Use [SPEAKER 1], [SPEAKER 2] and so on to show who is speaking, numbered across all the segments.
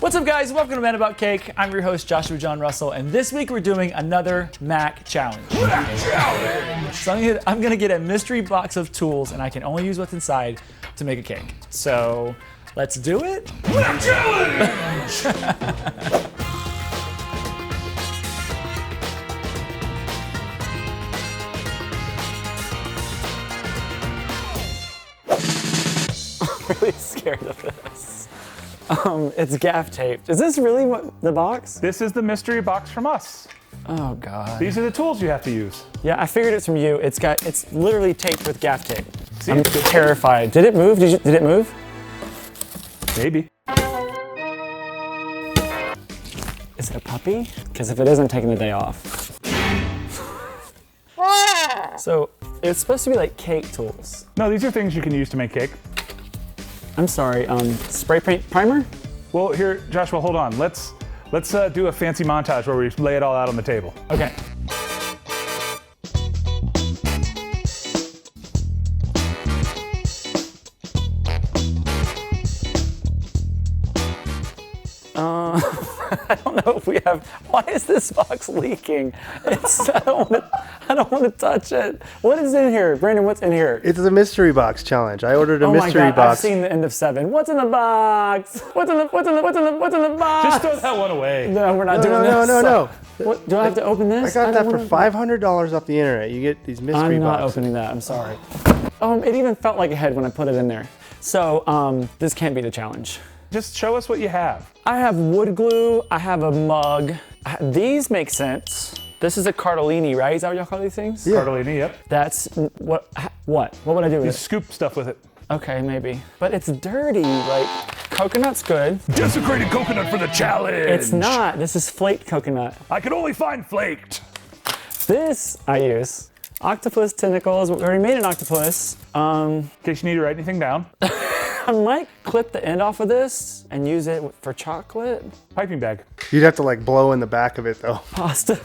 [SPEAKER 1] What's up, guys? Welcome to Man About Cake. I'm your host, Joshua John Russell, and this week we're doing another Mac challenge. So I'm gonna get a mystery box of tools, and I can only use what's inside to make a cake. So let's do it. Mac challenge! I'm really scared of this. It's gaff taped. Is this really what the box?
[SPEAKER 2] This is the mystery box from us.
[SPEAKER 1] Oh God.
[SPEAKER 2] These are the tools you have to use.
[SPEAKER 1] Yeah, I figured it's from you. It's literally taped with gaff tape. See? I'm terrified. Did it move? Did it move?
[SPEAKER 2] Maybe.
[SPEAKER 1] Is it a puppy? Because if it is, I'm taking the day off. So it's supposed to be like cake tools.
[SPEAKER 2] No, these are things you can use to make cake.
[SPEAKER 1] I'm sorry, spray paint primer?
[SPEAKER 2] Well, here, Joshua, hold on. Let's do a fancy montage where we lay it all out on the table.
[SPEAKER 1] Okay. I don't know if we have. Why is this box leaking? I don't want to touch it. What is in here, Brandon? What's in here?
[SPEAKER 3] It's the mystery box challenge. I ordered a mystery
[SPEAKER 1] my God,
[SPEAKER 3] box.
[SPEAKER 1] I've seen the end of 7. What's in the box? What's in the box?
[SPEAKER 2] Just throw that one away.
[SPEAKER 1] No, we're not doing this.
[SPEAKER 3] No.
[SPEAKER 1] What, do I have to open this?
[SPEAKER 3] I got that for $500 off the internet. You get these mystery
[SPEAKER 1] I'm not
[SPEAKER 3] boxes.
[SPEAKER 1] opening that. I'm sorry. It even felt like a head when I put it in there. So this can't be the challenge.
[SPEAKER 2] Just show us what you have.
[SPEAKER 1] I have wood glue. I have a mug. These make sense. This is a cardellini, right? Is that what y'all call these things?
[SPEAKER 2] Yeah. Cardellini, yep.
[SPEAKER 1] That's what? What would I do with
[SPEAKER 2] You
[SPEAKER 1] it?
[SPEAKER 2] scoop stuff with it.
[SPEAKER 1] Okay, maybe. But it's dirty. Like, coconut's good.
[SPEAKER 2] Desecrated coconut for the challenge.
[SPEAKER 1] It's not. This is flaked coconut.
[SPEAKER 2] I can only find flaked.
[SPEAKER 1] This I use. Octopus tentacles. We already made an octopus.
[SPEAKER 2] In case you need to write anything down.
[SPEAKER 1] I might clip the end off of this and use it for chocolate.
[SPEAKER 2] Piping bag.
[SPEAKER 3] You'd have to like blow in the back of it though.
[SPEAKER 1] Pasta.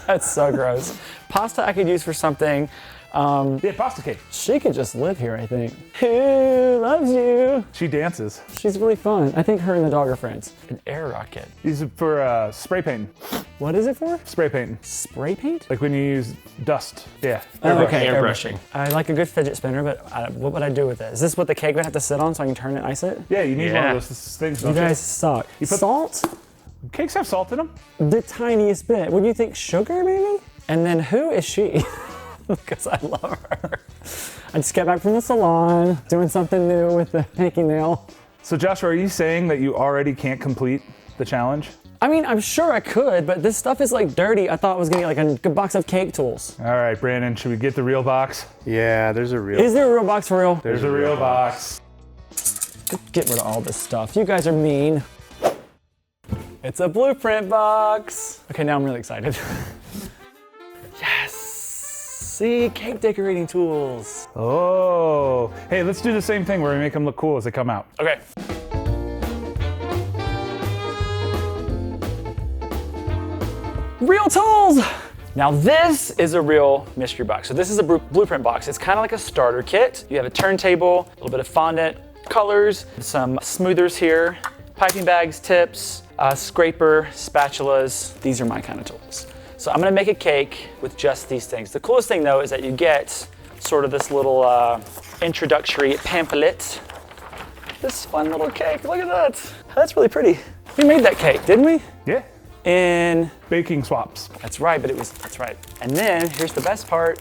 [SPEAKER 1] That's so gross. Pasta I could use for something.
[SPEAKER 2] Yeah, pasta cake.
[SPEAKER 1] She could just live here, I think. Who loves you?
[SPEAKER 2] She dances.
[SPEAKER 1] She's really fun. I think her and the dog are friends. An air rocket.
[SPEAKER 2] These are for spray painting.
[SPEAKER 1] What is it for?
[SPEAKER 2] Spray painting.
[SPEAKER 1] Spray paint?
[SPEAKER 2] Like when you use dust. Yeah.
[SPEAKER 1] Okay,
[SPEAKER 4] airbrushing.
[SPEAKER 1] I like a good fidget spinner, but what would I do with it? Is this what the cake would have to sit on so I can turn it and ice it?
[SPEAKER 2] Yeah, you need one of those things, don't
[SPEAKER 1] You
[SPEAKER 2] you?
[SPEAKER 1] guys suck.
[SPEAKER 2] put-
[SPEAKER 1] Salt?
[SPEAKER 2] Cakes have salt in them.
[SPEAKER 1] The tiniest bit. What do you think? Sugar, maybe? And then who is she? Because I love her. I just got back from the salon, doing something new with the pinky nail.
[SPEAKER 2] So Joshua, are you saying that you already can't complete the challenge?
[SPEAKER 1] I mean, I'm sure I could, but this stuff is like dirty. I thought I was gonna get like a good box of cake tools.
[SPEAKER 2] All right, Brandon, should we get the real box?
[SPEAKER 3] Yeah, there's a real.
[SPEAKER 1] Is there a real box for real?
[SPEAKER 2] There's a real box.
[SPEAKER 1] Get rid of all this stuff. You guys are mean. It's a blueprint box. Okay, now I'm really excited. Yes. See, cake decorating tools.
[SPEAKER 2] Oh, hey, let's do the same thing where we make them look cool as they come out.
[SPEAKER 1] Okay. Real tools! Now this is a real mystery box. So this is a blueprint box. It's kind of like a starter kit. You have a turntable, a little bit of fondant, colors, some smoothers here, piping bags, tips, scraper, spatulas. These are my kind of tools. So I'm gonna make a cake with just these things. The coolest thing though is that you get sort of this little introductory pamphlet. This fun little cake, look at that. That's really pretty. We made that cake, didn't we?
[SPEAKER 2] Yeah,
[SPEAKER 1] In,
[SPEAKER 2] baking swaps.
[SPEAKER 1] that's right, that's right. And then, here's the best part.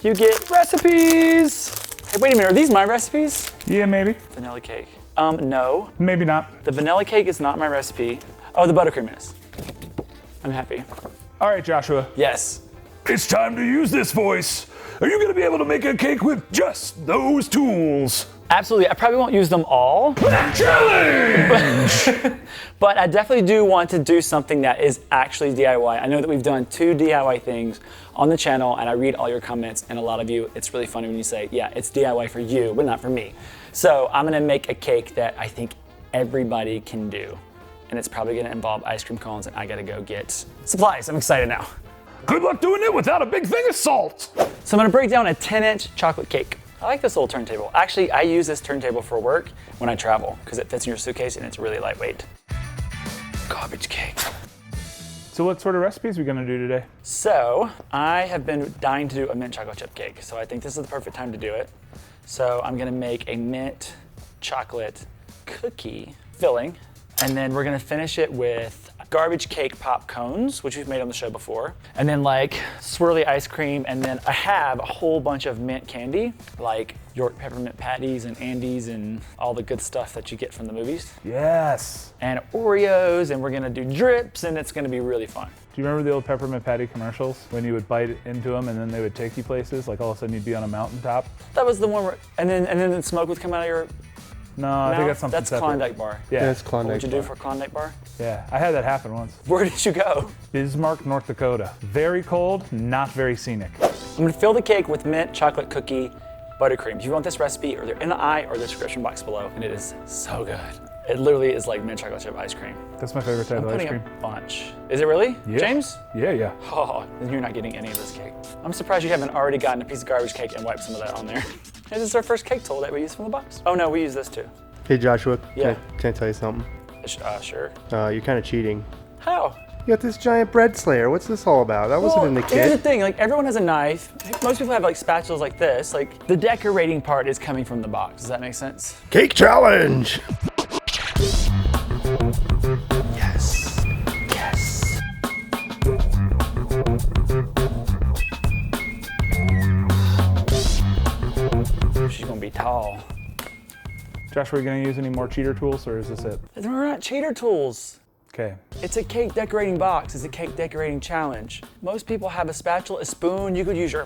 [SPEAKER 1] You get recipes. Hey, wait a minute, are these my recipes?
[SPEAKER 2] Yeah, maybe,
[SPEAKER 1] Vanilla cake. No.
[SPEAKER 2] maybe not.
[SPEAKER 1] The vanilla cake is not my recipe. Oh, the buttercream is. I'm happy.
[SPEAKER 2] All right, Joshua.
[SPEAKER 1] Yes.
[SPEAKER 2] It's time to use this voice. Are you gonna be able to make a cake with just those tools?
[SPEAKER 1] Absolutely, I probably won't use them all.
[SPEAKER 2] Challenge!
[SPEAKER 1] But I definitely do want to do something that is actually DIY. I know that we've done 2 DIY things on the channel, and I read all your comments, and a lot of you, it's really funny when you say, yeah, it's DIY for you, but not for me. So I'm gonna make a cake that I think everybody can do. And it's probably gonna involve ice cream cones, and I gotta go get supplies. I'm excited now.
[SPEAKER 2] Good luck doing it without a big thing of salt.
[SPEAKER 1] So I'm gonna break down a 10-inch chocolate cake. I like this little turntable. Actually, I use this turntable for work when I travel because it fits in your suitcase and it's really lightweight. Garbage cake.
[SPEAKER 4] So what sort of recipes are we gonna do today?
[SPEAKER 1] So I have been dying to do a mint chocolate chip cake. So I think this is the perfect time to do it. So I'm gonna make a mint chocolate cookie filling. And then we're gonna finish it with garbage cake pop cones, which we've made on the show before. And then like swirly ice cream. And then I have a whole bunch of mint candy, like York peppermint patties and Andes and all the good stuff that you get from the movies.
[SPEAKER 4] Yes.
[SPEAKER 1] And Oreos, and we're gonna do drips, and it's gonna be really fun.
[SPEAKER 4] Do you remember the old peppermint patty commercials when you would bite into them and then they would take you places? Like all of a sudden you'd be on a mountaintop.
[SPEAKER 1] That was the one where, and then the smoke would come out of your
[SPEAKER 4] No, I think
[SPEAKER 1] mouth?
[SPEAKER 4] that's something
[SPEAKER 1] That's
[SPEAKER 4] separate.
[SPEAKER 1] Klondike bar.
[SPEAKER 4] Yeah.
[SPEAKER 3] That's
[SPEAKER 1] What
[SPEAKER 3] Klondike.
[SPEAKER 1] would you do
[SPEAKER 3] bar.
[SPEAKER 1] for Klondike bar?
[SPEAKER 4] Yeah, I had that happen once.
[SPEAKER 1] Where did you go?
[SPEAKER 4] Bismarck, North Dakota. Very cold, not very scenic.
[SPEAKER 1] I'm gonna fill the cake with mint chocolate cookie buttercream. If you want this recipe, or they're in the eye or the description box below, and it is so good. It literally is like mint chocolate chip ice cream.
[SPEAKER 4] That's my favorite type
[SPEAKER 1] I'm
[SPEAKER 4] of ice
[SPEAKER 1] putting
[SPEAKER 4] cream.
[SPEAKER 1] a bunch. Is it really?
[SPEAKER 4] Yeah.
[SPEAKER 1] James?
[SPEAKER 4] Yeah.
[SPEAKER 1] Oh, then you're not getting any of this cake. I'm surprised you haven't already gotten a piece of garbage cake and wiped some of that on there. This is our first cake tool that we use from the box. Oh no, we use this too.
[SPEAKER 3] Hey Joshua,
[SPEAKER 1] Yeah.
[SPEAKER 3] can I tell you something?
[SPEAKER 1] Sure.
[SPEAKER 3] You're kind of cheating.
[SPEAKER 1] How?
[SPEAKER 3] You got this giant bread slayer. What's this all about? That wasn't in the
[SPEAKER 1] Here's the
[SPEAKER 3] kit.
[SPEAKER 1] thing, like everyone has a knife. Most people have like spatulas like this. Like the decorating part is coming from the box. Does that make sense?
[SPEAKER 3] Cake challenge.
[SPEAKER 1] Yes. Yes. She's gonna be tall.
[SPEAKER 4] Josh, are we gonna use any more cheater tools or is this it?
[SPEAKER 1] We're not cheater tools.
[SPEAKER 4] Okay.
[SPEAKER 1] It's a cake decorating box. It's a cake decorating challenge. Most people have a spatula, a spoon. You could use your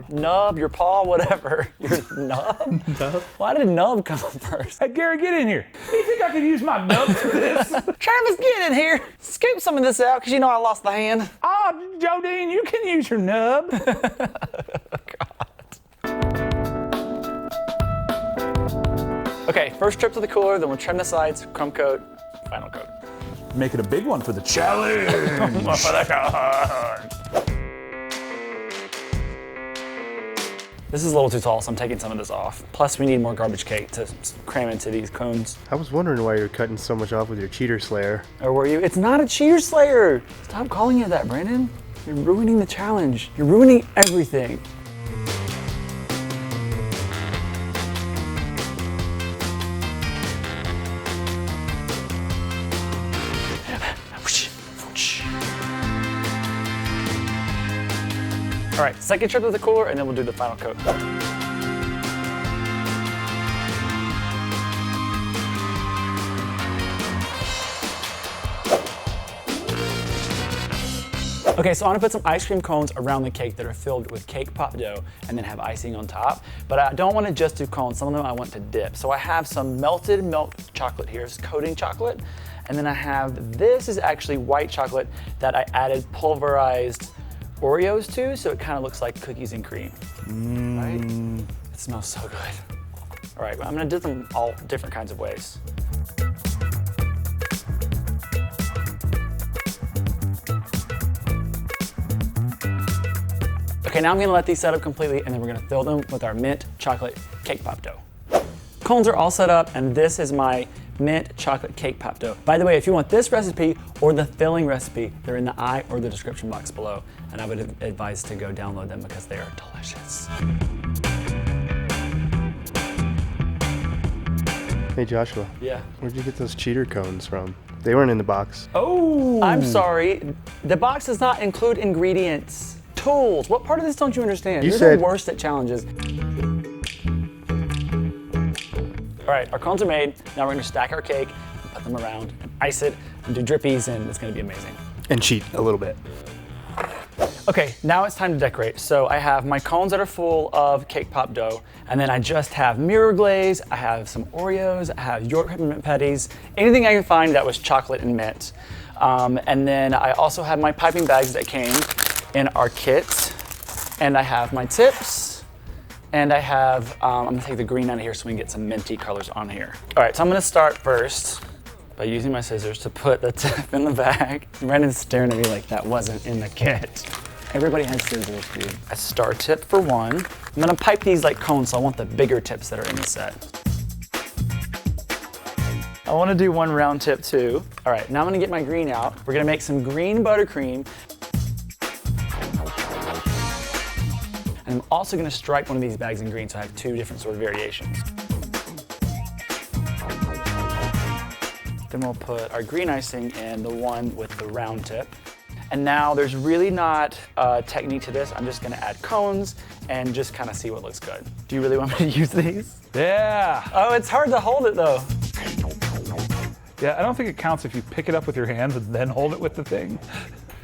[SPEAKER 1] nub, your paw, whatever. Your nub?
[SPEAKER 4] Nub?
[SPEAKER 1] Why did nub come up first?
[SPEAKER 4] Hey Gary, get in here. You think I could use my nub for this?
[SPEAKER 1] Travis, get in here. Scoop some of this out, because you know I lost the hand.
[SPEAKER 4] Oh, Jodine, you can use your nub.
[SPEAKER 1] Okay, first trip to the cooler, then we'll trim the sides, crumb coat, final coat.
[SPEAKER 4] Make it a big one for the challenge.
[SPEAKER 1] This is a little too tall, so I'm taking some of this off. Plus, we need more garbage cake to cram into these cones.
[SPEAKER 3] I was wondering why you're cutting so much off with your cheater slayer.
[SPEAKER 1] Or were you? It's not a cheater slayer. Stop calling it that, Brandon. You're ruining the challenge. You're ruining everything. All right, second trip to the cooler, and then we'll do the final coat. Okay, so I'm gonna put some ice cream cones around the cake that are filled with cake pop dough and then have icing on top. But I don't wanna just do cones, some of them I want to dip. So I have some melted milk chocolate here, it's coating chocolate. And then I have, this is actually white chocolate that I added pulverized Oreos to, so it kind of looks like cookies and cream, right? It smells so good. All right, I'm gonna dip them all different kinds of ways. Okay, now I'm gonna let these set up completely and then we're gonna fill them with our mint chocolate cake pop dough. Cones are all set up and this is my mint chocolate cake pop dough. By the way, if you want this recipe or the filling recipe, they're in the eye or the description box below. And I would advise to go download them because they are delicious.
[SPEAKER 3] Hey Joshua,
[SPEAKER 1] Yeah.
[SPEAKER 3] where'd you get those cheater cones from? They weren't in the box.
[SPEAKER 4] Oh.
[SPEAKER 1] I'm sorry, the box does not include ingredients. Tools, what part of this don't you understand?
[SPEAKER 3] You
[SPEAKER 1] You're
[SPEAKER 3] said-
[SPEAKER 1] the worst at challenges. All right, our cones are made. Now we're gonna stack our cake, and put them around, and ice it, and do drippies, and it's gonna be amazing.
[SPEAKER 3] And cheat a little bit.
[SPEAKER 1] Okay, now it's time to decorate. So I have my cones that are full of cake pop dough, and then I just have mirror glaze, I have some Oreos, I have York peppermint patties, anything I can find that was chocolate and mint. And then I also have my piping bags that came in our kit, and I have my tips, and I have, I'm gonna take the green out of here so we can get some minty colors on here. All right, so I'm gonna start first by using my scissors to put the tip in the bag. Brandon's staring at me like that wasn't in the kit. Everybody has scissors, dude. A star tip for one. I'm gonna pipe these like cones, so I want the bigger tips that are in the set. I wanna do one round tip too. All right, now I'm gonna get my green out. We're gonna make some green buttercream. And I'm also gonna stripe one of these bags in green, so I have two different sort of variations. Then we'll put our green icing in the one with the round tip. And now there's really not a technique to this. I'm just gonna add cones and just kind of see what looks good. Do you really want me to use these?
[SPEAKER 4] Yeah.
[SPEAKER 1] Oh, it's hard to hold it though.
[SPEAKER 4] Yeah, I don't think it counts if you pick it up with your hands and then hold it with the thing.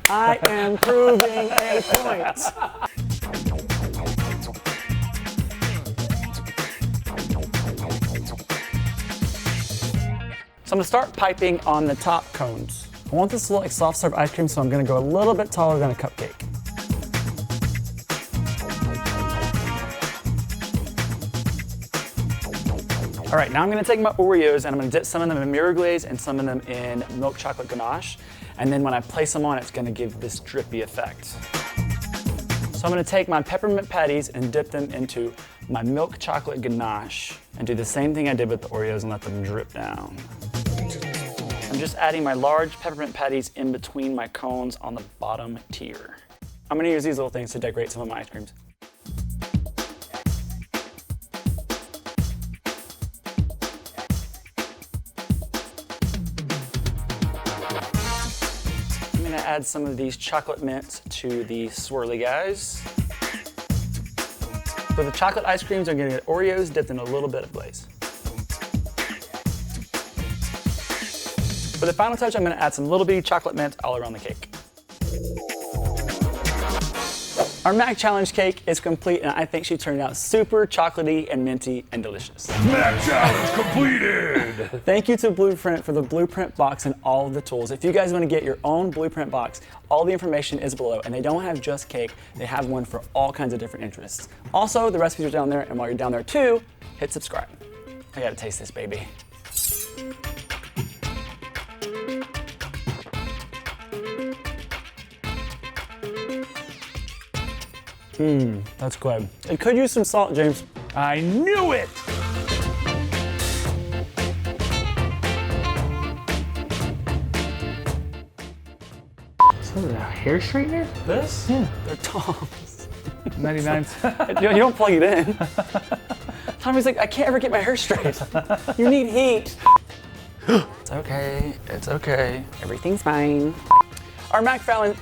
[SPEAKER 1] I am proving a point. So I'm gonna start piping on the top cones. I want this to look like soft serve ice cream, so I'm gonna go a little bit taller than a cupcake. All right, now I'm gonna take my Oreos and I'm gonna dip some of them in mirror glaze and some of them in milk chocolate ganache. And then when I place them on, it's gonna give this drippy effect. So I'm gonna take my peppermint patties and dip them into my milk chocolate ganache and do the same thing I did with the Oreos and let them drip down. I'm just adding my large peppermint patties in between my cones on the bottom tier. I'm gonna use these little things to decorate some of my ice creams. I'm gonna add some of these chocolate mints to the swirly guys. For the chocolate ice creams, I'm gonna get Oreos dipped in a little bit of glaze. For the final touch, I'm gonna add some little bitty chocolate mint all around the cake. Our Mac Challenge cake is complete, and I think she turned out super chocolatey and minty and delicious.
[SPEAKER 2] Mac challenge completed!
[SPEAKER 1] Thank you to Blueprint for the Blueprint box and all of the tools. If you guys want to get your own Blueprint box, all the information is below, and they don't have just cake, they have one for all kinds of different interests. Also, the recipes are down there, and while you're down there too, hit subscribe. I gotta taste this, baby. That's good. It could use some salt, James.
[SPEAKER 4] I knew it! So is that a hair straightener?
[SPEAKER 1] This? Yeah. They're Tom's.
[SPEAKER 4] 99 cents.
[SPEAKER 1] You don't plug it in. Tommy's like, I can't ever get my hair straight. You need heat. It's okay. It's okay. Everything's fine. Our Mac Fallon.